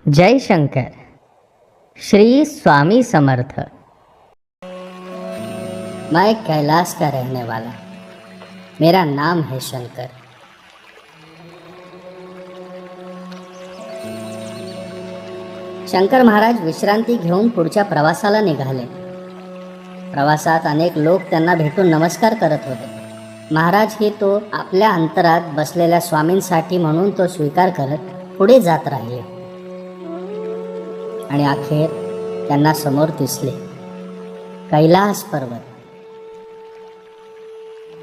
जय शंकर। श्री स्वामी समर्थ। मैं कैलाश का रहने वाला, मेरा नाम है शंकर। शंकर महाराज विश्रांती घेऊन पुढच्या प्रवासाला निघाले। प्रवासात अनेक लोक त्यांना भेटून नमस्कार करत होते। महाराज हे तो आपल्या अंतरात बसलेल्या स्वामींसाठी म्हणून तो स्वीकार करत पुढे जात राहिले आणि अखेर त्यांना समोर दिसले कैलास पर्वत।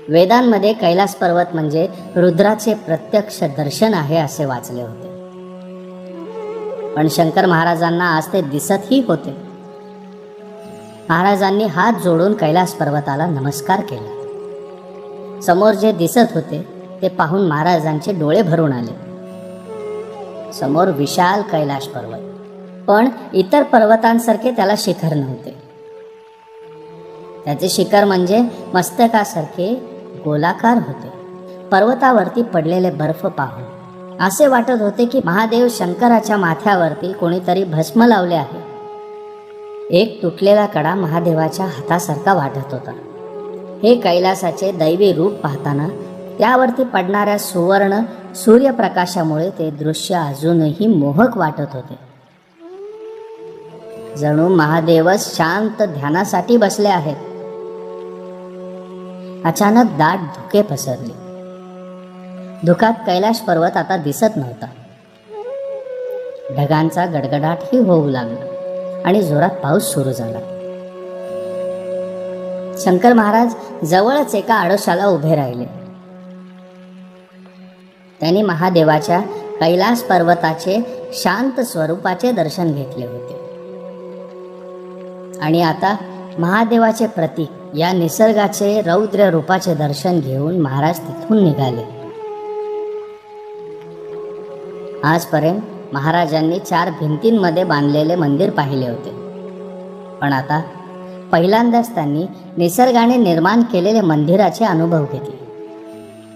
वेदांमध्ये कैलास पर्वत म्हणजे रुद्राचे प्रत्यक्ष दर्शन आहे असे वाचले होते, पण शंकर महाराजांना आज ते दिसतही होते। महाराजांनी हात जोडून कैलास पर्वताला नमस्कार केला। समोर जे दिसत होते ते पाहून महाराजांचे डोळे भरून आले। समोर विशाल कैलास पर्वत, पण इतर पर्वतांसारखे त्याला शिखर नव्हते। त्याचे शिखर म्हणजे मस्तकासारखे गोलाकार होते। पर्वतावरती पडलेले बर्फ पाहून असे वाटत होते की महादेव शंकराच्या माथ्यावरती कोणीतरी भस्म लावले आहे। एक तुटलेला कडा महादेवाच्या हातासारखा वाटत होता। हे कैलासाचे दैवी रूप पाहताना त्यावरती पडणाऱ्या सुवर्ण सूर्यप्रकाशामुळे ते दृश्य अजूनही मोहक वाटत होते। जणू महादेवच शांत ध्यानासाठी बसले आहेत। अचानक दाट धुके पसरले। धुकात कैलास पर्वत आता दिसत नव्हता। ढगांचा गडगडाटही होऊ लागला आणि जोरात पाऊस सुरू झाला। शंकर महाराज जवळच एका आडोशाला उभे राहिले। त्यांनी महादेवाच्या कैलास पर्वताचे शांत स्वरूपाचे दर्शन घेतले होते आणि आता महादेवाचे प्रतीक या निसर्गाचे रौद्र रूपाचे दर्शन घेऊन महाराज तिथून निघाले। आजपर्यंत महाराजांनी 4 भिंतींमध्ये बांधलेले मंदिर पाहिले होते, पण आता पहिल्यांदाच त्यांनी निसर्गाने निर्माण केलेले मंदिराचे अनुभव घेतले।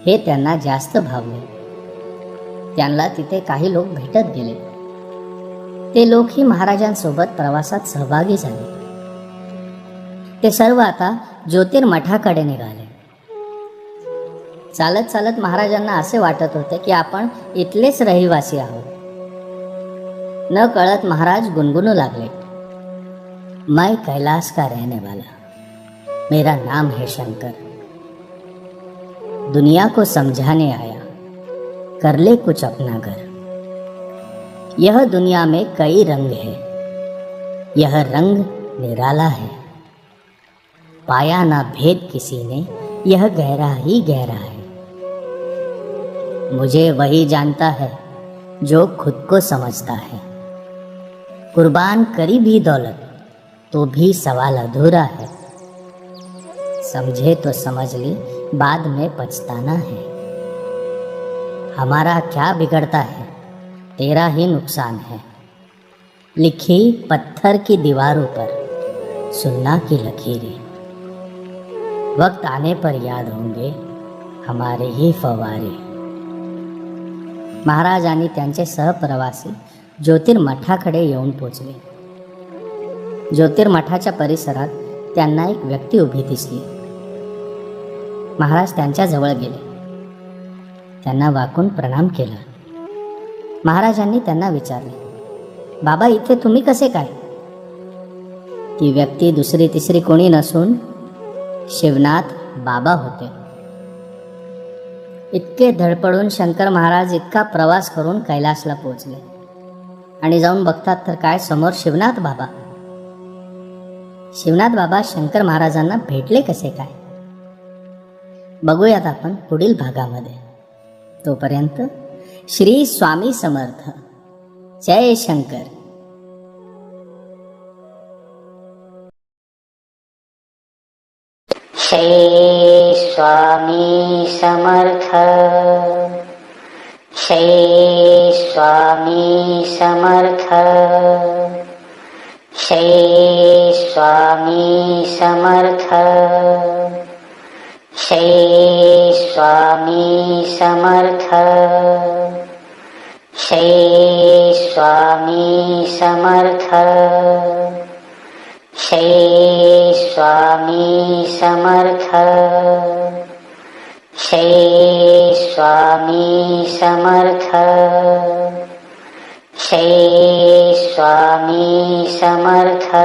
हे त्यांना जास्त भावले। त्यांना तिथे काही लोक भेटत गेले। ते लोकही महाराजांसोबत प्रवासात सहभागी झाले। ते सर्व आता ज्योतिर्मठाकडे निघाले। चालत चालत महाराजांना असे वाटत होते की आपण इथलेच रहिवासी आहोत। न कळत महाराज गुणगुणू लागले, मैं कैलाश का रहने वाला, मेरा नाम है शंकर। दुनिया को समझाने आया, कर ले कुछ अपना घर। यह दुनिया में कई रंग है, यह रंग निराला है। पाया ना भेद किसी ने, यह गहरा ही गहरा है। मुझे वही जानता है जो खुद को समझता है। कुर्बान करी भी दौलत तो भी सवाल अधूरा है। समझे तो समझ ली, बाद में पछताना है। हमारा क्या बिगड़ता है, तेरा ही नुकसान है। लिखी पत्थर की दीवारों पर सुन्ना की लकीरें, वक्त आने पर याद होंगे हमारे ही फवारे। महाराज आणि त्यांचे सहप्रवासी ज्योतिर्मठाकडे येऊन पोचले। ज्योतिर्मठाच्या परिसरात त्यांना एक व्यक्ती उभी दिसली। महाराज त्यांच्या जवळ गेले, त्यांना वाकून प्रणाम केला। महाराजांनी त्यांना विचारले, बाबा इथे तुम्ही कसे काय? ती व्यक्ती दुसरी तिसरी कोणी नसून शिवनाथ बाबा होते। इतके धडपडून शंकर महाराज इतका प्रवास करून कैलासला पोहोचले आणि जाऊन बघतात तर काय, समोर शिवनाथ बाबा। शिवनाथ बाबा शंकर महाराजांना भेटले कसे काय, बघूयात आपण पुढील भागामध्ये। तोपर्यंत श्री स्वामी समर्थ। जय शंकर। श्री स्वामी समर्थ। श्री स्वामी समर्थ। श्री स्वामी समर्थ। श्री स्वामी समर्थ। श्री स्वामी समर्थ. श्री स्वामी समर्थ. श्री स्वामी समर्थ. श्री स्वामी समर्थ.